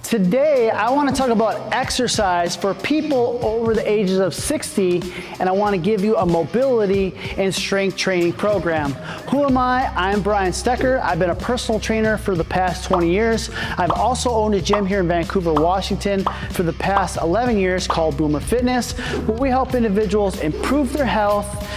Today, I want to talk about exercise for people over the ages of 60, and I want to give you a mobility and strength training program. Who am I? I'm Brian Stecker. I've been a personal trainer for the past 20 years. I've also owned a gym here in Vancouver, Washington for the past 11 years called Boomer Fitness, where we help individuals improve their health,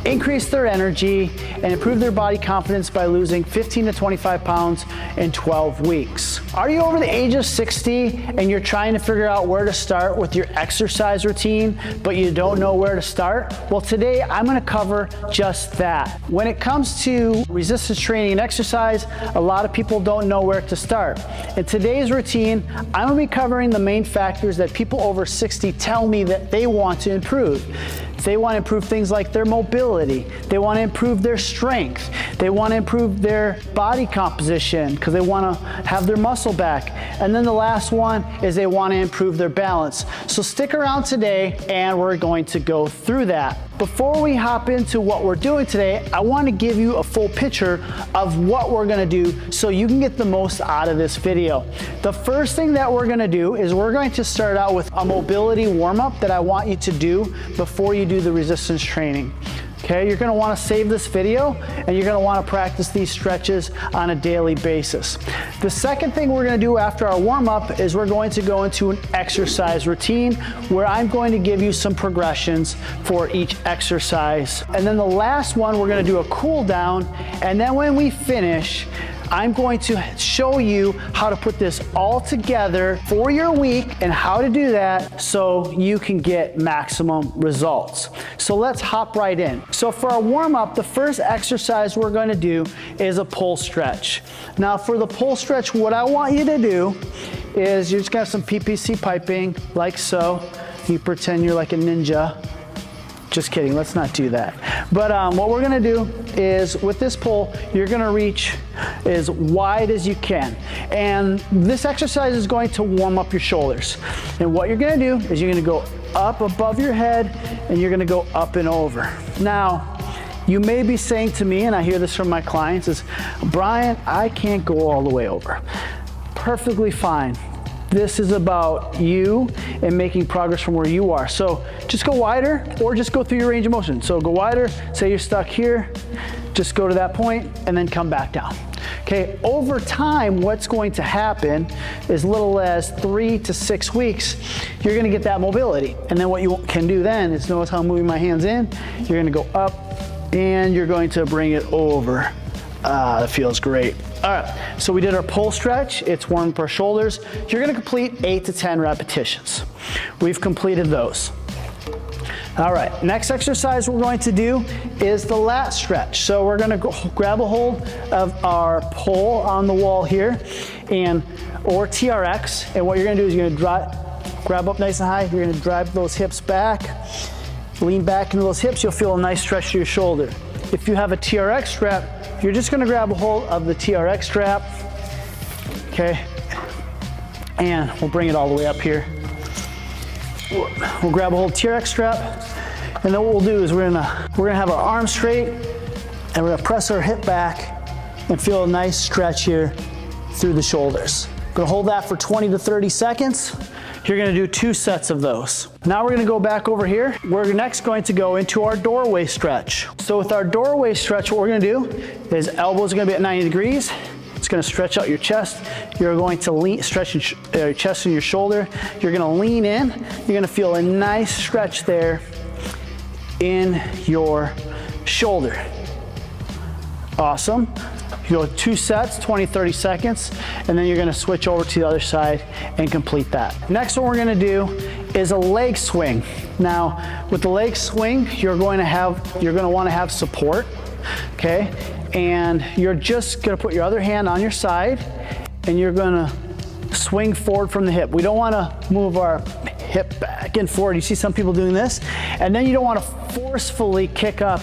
increase their energy, and improve their body confidence by losing 15 to 25 pounds in 12 weeks. Are you over the age of 60 and you're trying to figure out where to start with your exercise routine, but you don't know where to start? Well, today I'm gonna cover just that. When it comes to resistance training and exercise, a lot of people don't know where to start. In today's routine, I'm gonna be covering the main factors that people over 60 tell me that they want to improve. They want to improve things like their mobility. They want to improve their strength. They want to improve their body composition because they want to have their muscle back. And then the last one is they want to improve their balance. So stick around today and we're going to go through that. Before we hop into what we're doing today, I want to give you a full picture of what we're going to do so you can get the most out of this video. The first thing that we're going to do is we're going to start out with a mobility warm-up that I want you to do before you do the resistance training. Okay, you're gonna wanna save this video and you're gonna wanna practice these stretches on a daily basis. The second thing we're gonna do after our warm-up is we're going to go into an exercise routine where I'm going to give you some progressions for each exercise. And then the last one, we're gonna do a cool down, and then when we finish, I'm going to show you how to put this all together for your week and how to do that so you can get maximum results. So let's hop right in. So for our warm-up, the first exercise we're going to do is a pull stretch. Now for the pull stretch, what I want you to do is you're just going to have some PPC piping like so. You pretend you're like a ninja. Just kidding, let's not do that. But what we're gonna do is with this pull, you're gonna reach as wide as you can. And this exercise is going to warm up your shoulders. And what you're gonna do is you're gonna go up above your head and you're gonna go up and over. Now, you may be saying to me, and I hear this from my clients, is, Brian, I can't go all the way over. Perfectly fine. This is about you and making progress from where you are. So just go wider or just go through your range of motion. So go wider, say you're stuck here, just go to that point and then come back down. Okay, over time, what's going to happen is little as 3 to 6 weeks, you're gonna get that mobility. And then what you can do then is, notice how I'm moving my hands in, you're gonna go up and you're going to bring it over. That feels great. All right, so we did our pull stretch. It's warmed up our shoulders. You're gonna complete 8 to 10 repetitions. We've completed those. All right, next exercise we're going to do is the lat stretch. So we're gonna grab a hold of our pole on the wall here, or TRX, and what you're gonna do is you're gonna grab up nice and high. You're gonna drive those hips back, lean back into those hips. You'll feel a nice stretch to your shoulder. If you have a TRX strap, you're just gonna grab a hold of the TRX strap, okay? And we'll bring it all the way up here. We'll grab a hold of the TRX strap, and then what we'll do is we're gonna have our arms straight, and we're gonna press our hip back and feel a nice stretch here through the shoulders. We're gonna hold that for 20 to 30 seconds. You're gonna do 2 sets of those. Now we're gonna go back over here. We're next going to go into our doorway stretch. So with our doorway stretch, what we're gonna do is elbows are gonna be at 90 degrees. It's gonna stretch out your chest. You're going to stretch your chest and your shoulder. You're gonna lean in. You're gonna feel a nice stretch there in your shoulder. Awesome. You go 2 sets, 20, 30 seconds, and then you're gonna switch over to the other side and complete that. Next one we're gonna do is a leg swing. Now, with the leg swing, you're gonna wanna have support, okay? And you're just gonna put your other hand on your side and you're gonna swing forward from the hip. We don't wanna move our hip back and forward. You see some people doing this, and then you don't wanna forcefully kick up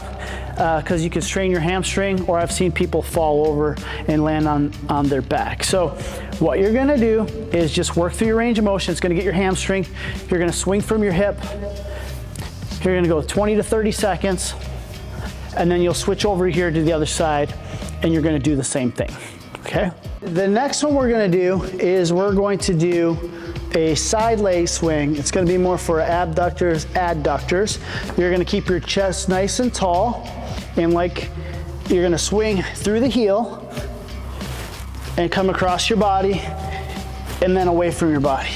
because you can strain your hamstring, or I've seen people fall over and land on their back. So what you're gonna do is just work through your range of motion. It's gonna get your hamstring. You're gonna swing from your hip. You're gonna go 20 to 30 seconds, and then you'll switch over here to the other side, and you're gonna do the same thing, okay? The next one we're gonna do is we're going to do a side leg swing. It's gonna be more for abductors, adductors. You're gonna keep your chest nice and tall, and like you're gonna swing through the heel and come across your body and then away from your body.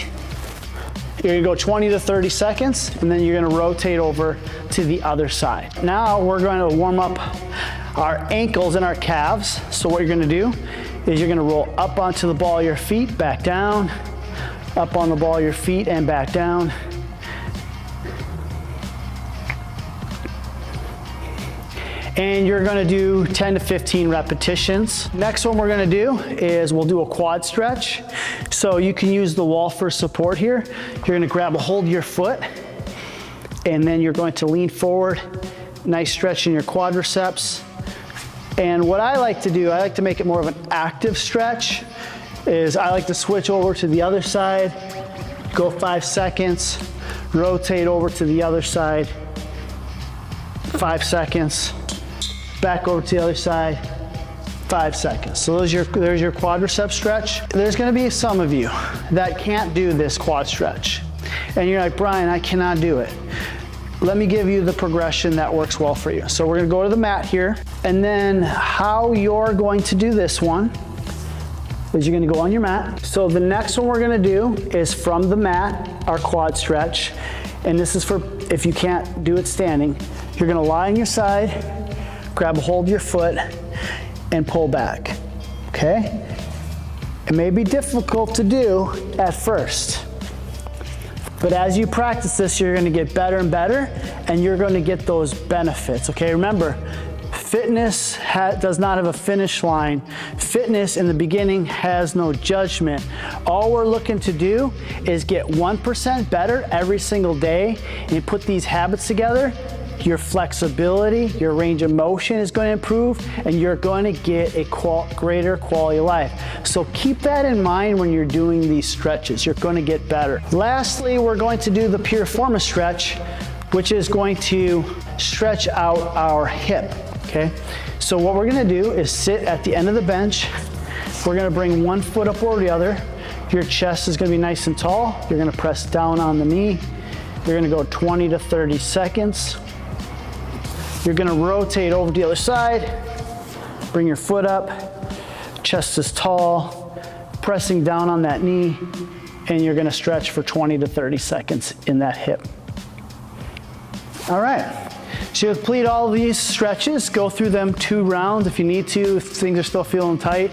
You're gonna go 20 to 30 seconds, and then you're gonna rotate over to the other side. Now we're going to warm up our ankles and our calves. So what you're gonna do is you're gonna roll up onto the ball of your feet, back down, up on the ball of your feet and back down. And you're gonna do 10 to 15 repetitions. Next one we're gonna do is we'll do a quad stretch. So you can use the wall for support here. You're gonna grab a hold of your foot, and then you're going to lean forward. Nice stretch in your quadriceps. And what I like to do, I like to make it more of an active stretch, is I like to switch over to the other side, go 5 seconds, rotate over to the other side, 5 seconds, back over to the other side, 5 seconds. So there's your quadricep stretch. There's gonna be some of you that can't do this quad stretch. And you're like, Brian, I cannot do it. Let me give you the progression that works well for you. So we're gonna go to the mat here, and then how you're going to do this one is you're gonna go on your mat. So the next one we're gonna do is from the mat, our quad stretch. And this is for if you can't do it standing. You're gonna lie on your side, grab a hold of your foot, and pull back, okay? It may be difficult to do at first, but as you practice this, you're gonna get better and better, and you're gonna get those benefits, okay? Remember, fitness does not have a finish line. Fitness in the beginning has no judgment. All we're looking to do is get 1% better every single day, and you put these habits together, your flexibility, your range of motion is going to improve, and you're going to get a greater quality of life. So keep that in mind when you're doing these stretches. You're going to get better. Lastly, we're going to do the piriformis stretch, which is going to stretch out our hip, okay? So what we're going to do is sit at the end of the bench. We're going to bring one foot up over the other. Your chest is going to be nice and tall. You're going to press down on the knee. You're going to go 20 to 30 seconds. You're gonna rotate over to the other side, bring your foot up, chest is tall, pressing down on that knee, and you're gonna stretch for 20 to 30 seconds in that hip. All right, so you complete all of these stretches, go through them 2 rounds if you need to. If things are still feeling tight,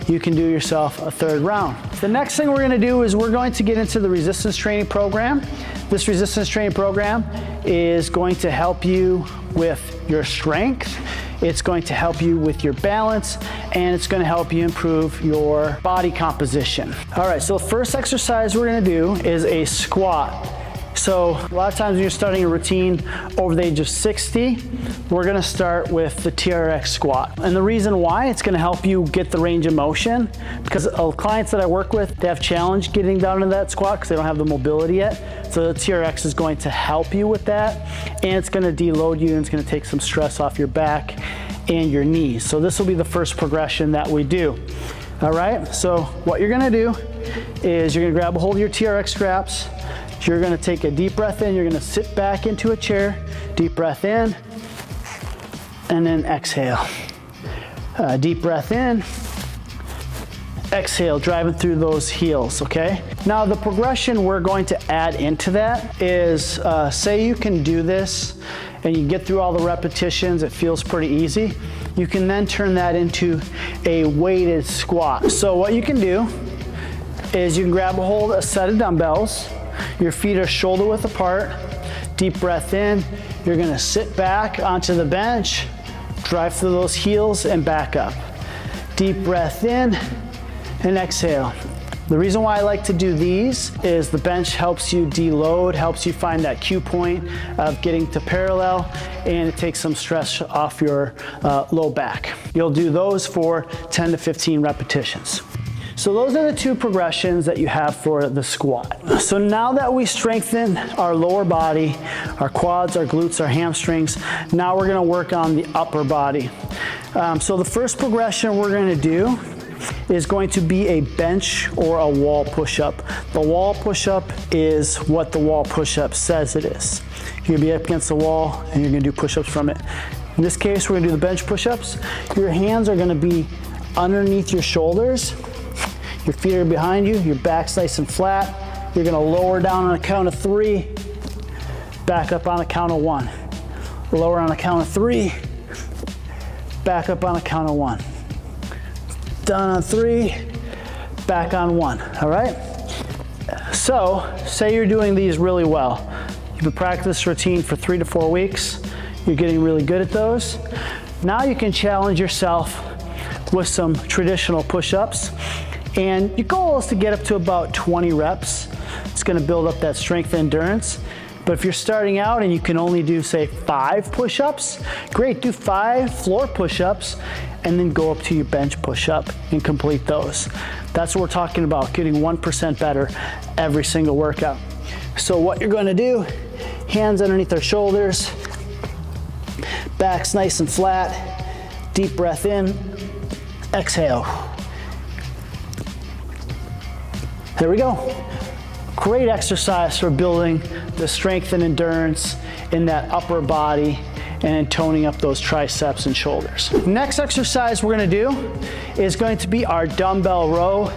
you can do yourself a 3rd round. The next thing we're gonna do is we're going to get into the resistance training program. This resistance training program is going to help you with your strength, it's going to help you with your balance, and it's going to help you improve your body composition. All right, so the first exercise we're going to do is a squat. So a lot of times when you're starting a routine over the age of 60, we're gonna start with the TRX squat. And the reason why, it's gonna help you get the range of motion, because clients that I work with, they have challenge getting down to that squat because they don't have the mobility yet. So the TRX is going to help you with that, and it's gonna deload you, and it's gonna take some stress off your back and your knees. So this will be the first progression that we do. All right, so what you're gonna do is you're gonna grab a hold of your TRX straps. You're gonna take a deep breath in, you're gonna sit back into a chair, deep breath in, and then exhale. Deep breath in, exhale, driving through those heels, okay? Now the progression we're going to add into that is, say you can do this and you get through all the repetitions, it feels pretty easy. You can then turn that into a weighted squat. So what you can do is you can grab a hold of a set of dumbbells. Your feet are shoulder width apart. Deep breath in. You're gonna sit back onto the bench, drive through those heels and back up. Deep breath in and exhale. The reason why I like to do these is the bench helps you deload, helps you find that cue point of getting to parallel, and it takes some stress off your low back. You'll do those for 10 to 15 repetitions. So those are the 2 progressions that you have for the squat. So now that we strengthen our lower body, our quads, our glutes, our hamstrings, now we're gonna work on the upper body. So the first progression we're gonna do is going to be a bench or a wall push-up. The wall push-up is what the wall push-up says it is. You're gonna be up against the wall and you're gonna do push-ups from it. In this case, we're gonna do the bench push-ups. Your hands are gonna be underneath your shoulders. Your feet are behind you, your back's nice and flat. You're gonna lower down on a count of 3, back up on a count of 1. Lower on a count of 3, back up on a count of 1. Down on 3, back on 1, all right? So, say you're doing these really well. You've been practicing this routine for 3 to 4 weeks. You're getting really good at those. Now you can challenge yourself with some traditional push-ups. And your goal is to get up to about 20 reps. It's gonna build up that strength and endurance. But if you're starting out and you can only do, say, 5 push-ups, great, do 5 floor push-ups and then go up to your bench push-up and complete those. That's what we're talking about, getting 1% better every single workout. So what you're gonna do, hands underneath our shoulders, back's nice and flat, deep breath in, exhale. There we go. Great exercise for building the strength and endurance in that upper body and toning up those triceps and shoulders. Next exercise we're gonna do is going to be our dumbbell row.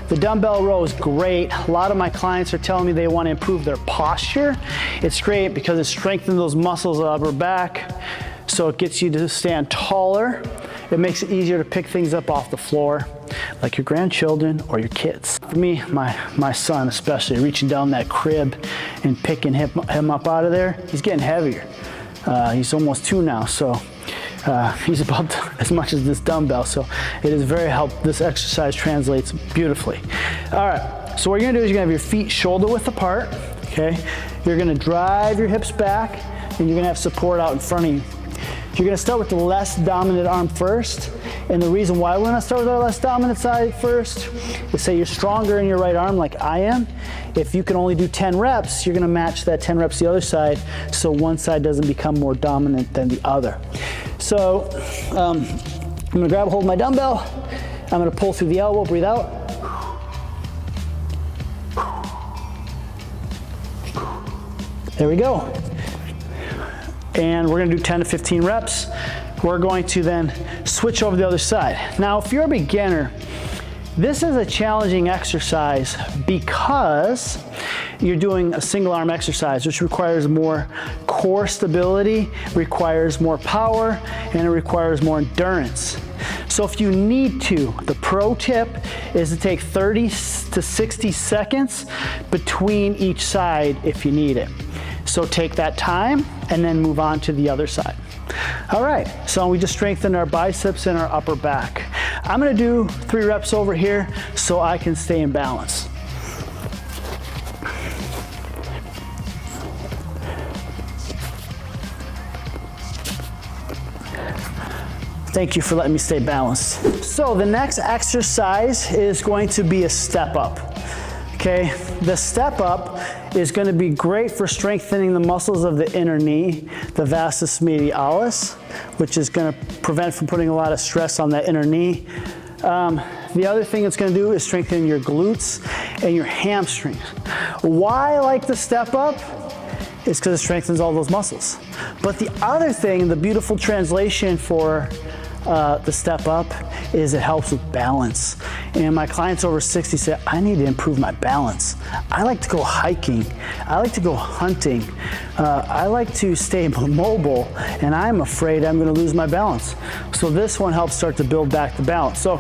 The dumbbell row is great. A lot of my clients are telling me they want to improve their posture. It's great because it strengthens those muscles of the upper back, so it gets you to stand taller. It makes it easier to pick things up off the floor, like your grandchildren or your kids. For me, my son especially, reaching down that crib and picking him up out of there, he's getting heavier. He's almost 2 now, so he's about as much as this dumbbell, so it is very helpful. This exercise translates beautifully. All right, so what you're gonna do is you're gonna have your feet shoulder width apart, okay? You're gonna drive your hips back and you're gonna have support out in front of you. You're gonna start with the less dominant arm first. And the reason why we're gonna start with our less dominant side first is, say you're stronger in your right arm like I am. If you can only do 10 reps, you're gonna match that 10 reps the other side, so one side doesn't become more dominant than the other. So I'm gonna grab a hold of my dumbbell. I'm gonna pull through the elbow, breathe out. There we go. And we're gonna do 10 to 15 reps. We're going to then switch over to the other side. Now, if you're a beginner, this is a challenging exercise because you're doing a single arm exercise, which requires more core stability, requires more power, and it requires more endurance. So if you need to, the pro tip is to take 30 to 60 seconds between each side if you need it. So take that time and then move on to the other side. All right, so we just strengthened our biceps and our upper back. I'm gonna do 3 reps over here so I can stay in balance. Thank you for letting me stay balanced. So the next exercise is going to be a step up. Okay, the step up is going to be great for strengthening the muscles of the inner knee, the vastus medialis, which is going to prevent from putting a lot of stress on that inner knee. The other thing it's going to do is strengthen your glutes and your hamstrings. Why I like the step up is because it strengthens all those muscles. But the other thing, the beautiful translation for the step up, is it helps with balance. And my clients over 60 say, I need to improve my balance. I like to go hiking. I like to go hunting. I like to stay mobile, and I'm afraid I'm gonna lose my balance. So this one helps start to build back the balance. So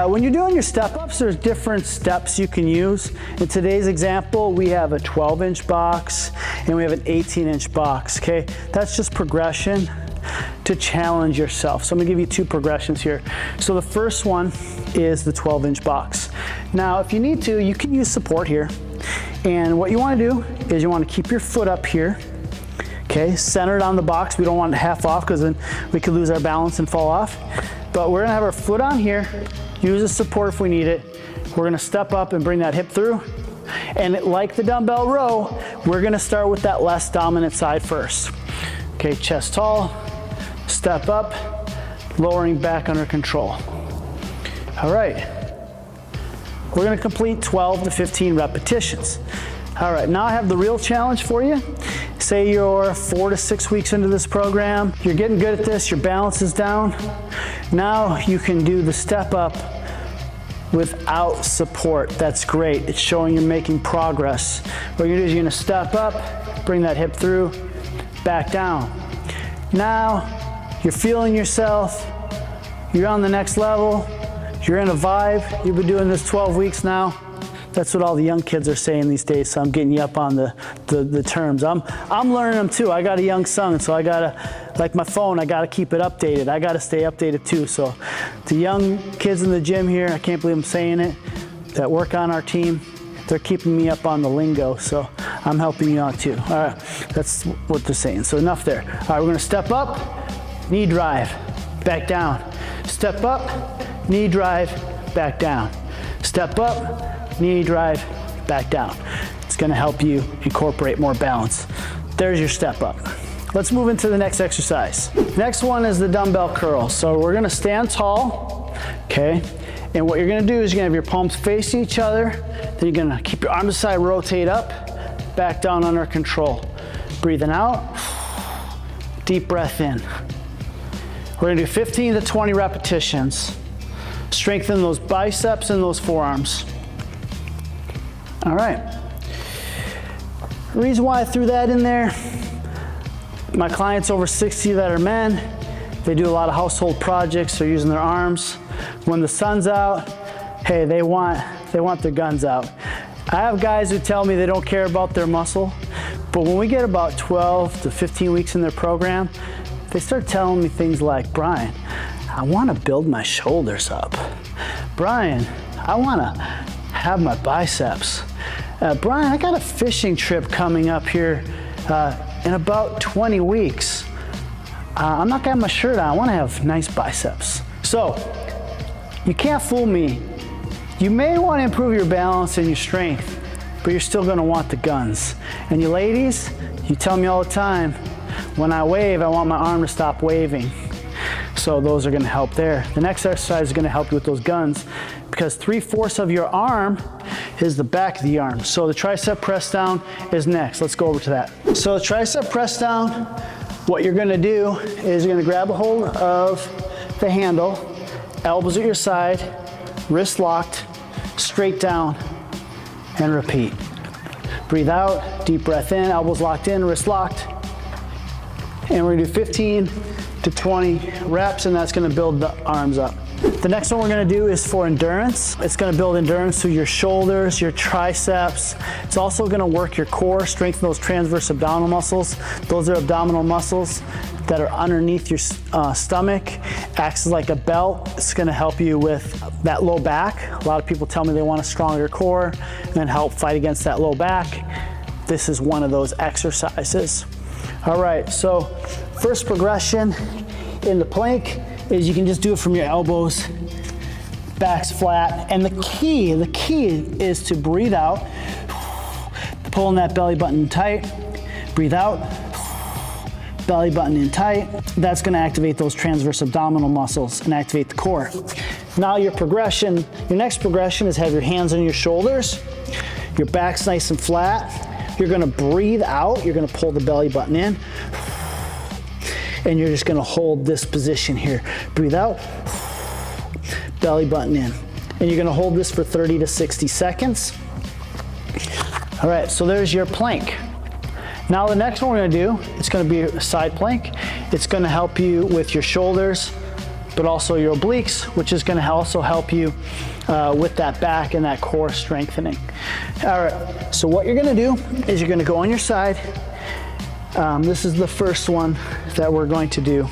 when you're doing your step ups, there's different steps you can use. In today's example, we have a 12-inch box and we have an 18-inch box, okay? That's just progression to challenge yourself. So I'm gonna give you 2 progressions here. So the first one is the 12-inch box. Now, if you need to, you can use support here. And what you wanna do is you wanna keep your foot up here, okay? Centered on the box. We don't want it half off because then we could lose our balance and fall off. But we're gonna have our foot on here, use the support if we need it. We're gonna step up and bring that hip through. And like the dumbbell row, we're gonna start with that less dominant side first. Okay, chest tall, step up, lowering back under control. All right. We're gonna complete 12 to 15 repetitions. All right, now I have the real challenge for you. Say you're 4 to 6 weeks into this program, you're getting good at this, your balance is down. Now you can do the step up without support. That's great. It's showing you're making progress. What you're gonna do is you're gonna step up, bring that hip through, back down. Now you're feeling yourself, you're on the next level, you're in a vibe. You've been doing this 12 weeks now. That's what all the young kids are saying these days, so I'm getting you up on the terms. I'm learning them too. I got a young son, so I gotta, like my phone, I gotta keep it updated. I gotta stay updated too. So the young kids in the gym here, I can't believe I'm saying it, that work on our team, they're keeping me up on the lingo, so I'm helping you out too. All right, that's what they're saying, so enough there. All right, we're gonna step up, knee drive, back down. Step up, knee drive, back down. Step up, knee drive, back down. It's gonna help you incorporate more balance. There's your step up. Let's move into the next exercise. Next one is the dumbbell curl. So we're gonna stand tall, okay? And what you're gonna do is you're gonna have your palms facing each other, then you're gonna keep your arm to the side, rotate up, back down under control. Breathing out, deep breath in. We're gonna do 15 to 20 repetitions. Strengthen those biceps and those forearms. All right. The reason why I threw that in there, my clients over 60 that are men, they do a lot of household projects, they're using their arms. When the sun's out, hey, they want their guns out. I have guys who tell me they don't care about their muscle, but when we get about 12 to 15 weeks in their program, they start telling me things like, Brian, I want to build my shoulders up. Brian, I want to have my biceps. Brian, I got a fishing trip coming up here in about 20 weeks. I'm not gonna have my shirt on. I want to have nice biceps. So you can't fool me. You may want to improve your balance and your strength, but you're still going to want the guns. And you ladies, you tell me all the time, when I wave, I want my arm to stop waving. So those are going to help there. The next exercise is going to help you with those guns, because 3/4 of your arm is the back of the arm. So the tricep press down is next. Let's go over to that. So the tricep press down, what you're going to do is you're going to grab a hold of the handle, elbows at your side, wrist locked, straight down, and repeat. Breathe out, deep breath in, elbows locked in, wrist locked. And we're gonna do 15 to 20 reps, and that's gonna build the arms up. The next one we're gonna do is for endurance. It's gonna build endurance through your shoulders, your triceps. It's also gonna work your core, strengthen those transverse abdominal muscles. Those are abdominal muscles that are underneath your stomach, acts like a belt. It's gonna help you with that low back. A lot of people tell me they want a stronger core and help fight against that low back. This is one of those exercises. All right, so first progression in the plank is you can just do it from your elbows, back's flat, and the key is to breathe out, pulling that belly button tight, breathe out, belly button in tight. That's gonna activate those transverse abdominal muscles and activate the core. Now your next progression is have your hands on your shoulders, your back's nice and flat. You're gonna breathe out, you're gonna pull the belly button in, and you're just gonna hold this position here. Breathe out, belly button in. And you're gonna hold this for 30 to 60 seconds. All right, so there's your plank. Now the next one we're gonna do, it's gonna be a side plank. It's gonna help you with your shoulders, but also your obliques, which is gonna also help you with that back and that core strengthening. All right, so what you're gonna do is you're gonna go on your side. This is the first one that we're going to do,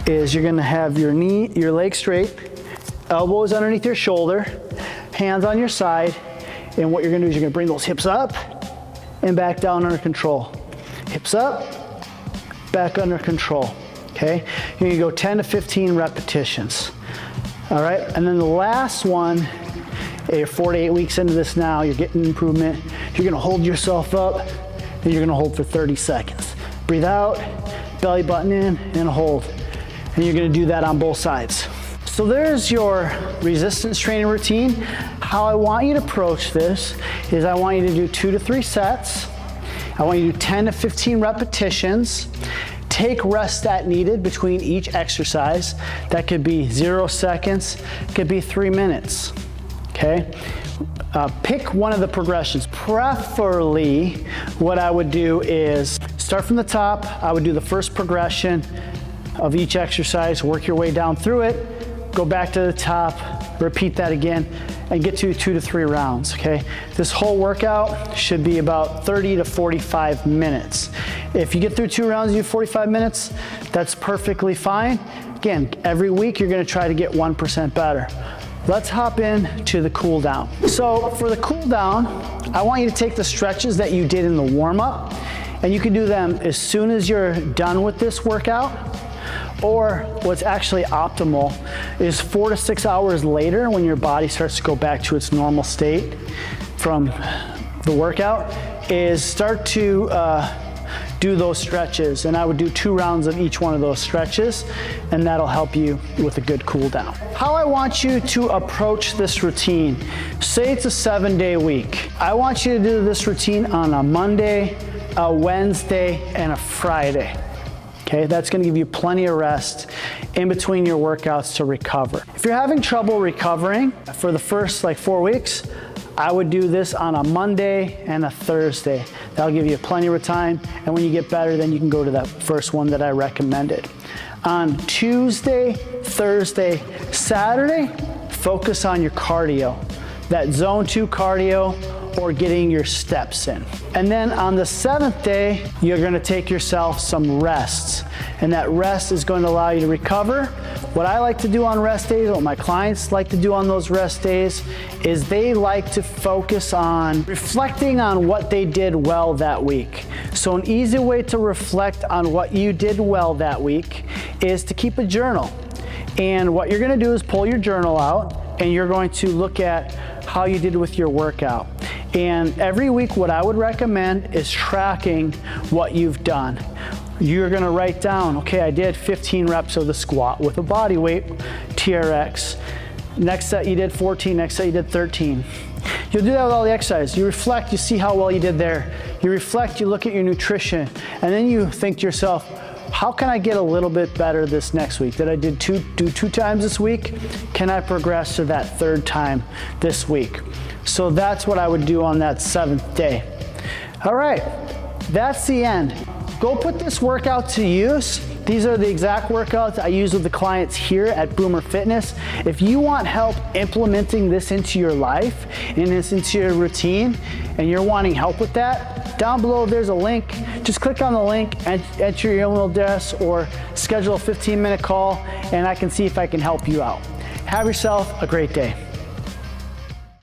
is you're gonna have your leg straight, elbows underneath your shoulder, hands on your side, and what you're gonna do is you're gonna bring those hips up and back down under control. Hips up, back under control, okay? You're gonna go 10 to 15 repetitions. All right, and then the last one, you're 4 to 8 weeks into this now, you're getting improvement. You're gonna hold yourself up, and you're gonna hold for 30 seconds. Breathe out, belly button in, and hold. And you're gonna do that on both sides. So there's your resistance training routine. How I want you to approach this is I want you to do 2 to 3 sets. I want you to do 10 to 15 repetitions. Take rest that needed between each exercise. That could be 0 seconds, it could be 3 minutes, okay? Pick one of the progressions. Preferably, what I would do is start from the top. I would do the first progression of each exercise, work your way down through it, go back to the top, repeat that again, and get to 2 to 3 rounds, okay? This whole workout should be about 30 to 45 minutes. If you get through 2 rounds, you do 45 minutes, that's perfectly fine. Again, every week you're gonna try to get 1% better. Let's hop in to the cool down. So for the cool down, I want you to take the stretches that you did in the warm up, and you can do them as soon as you're done with this workout, or what's actually optimal is 4 to 6 hours later when your body starts to go back to its normal state from the workout, is start to do those stretches. And I would do 2 rounds of each one of those stretches, and that'll help you with a good cool down. How I want you to approach this routine, say it's a 7-day week. I want you to do this routine on a Monday, a Wednesday, and a Friday. Okay, that's gonna give you plenty of rest in between your workouts to recover. If you're having trouble recovering for the first 4 weeks, I would do this on a Monday and a Thursday. That'll give you plenty of time, and when you get better, then you can go to that first one that I recommended. On Tuesday, Thursday, Saturday, focus on your cardio. That zone 2 cardio, or getting your steps in. And then on the 7th day, you're gonna take yourself some rests. And that rest is going to allow you to recover. What I like to do on rest days, what my clients like to do on those rest days, is they like to focus on reflecting on what they did well that week. So an easy way to reflect on what you did well that week is to keep a journal. And what you're gonna do is pull your journal out, and you're going to look at how you did with your workout. And every week, what I would recommend is tracking what you've done. You're gonna write down, okay, I did 15 reps of the squat with a body weight TRX. Next set you did 14, next set you did 13. You'll do that with all the exercise. You reflect, you see how well you did there. You reflect, you look at your nutrition, and then you think to yourself, how can I get a little bit better this next week? Did I do two times this week? Can I progress to that 3rd time this week? So that's what I would do on that 7th day. All right, that's the end. Go put this workout to use. These are the exact workouts I use with the clients here at Boomer Fitness. If you want help implementing this into your life and this into your routine, and you're wanting help with that, down below there's a link. Just click on the link, enter your email address, or schedule a 15-minute call, and I can see if I can help you out. Have yourself a great day.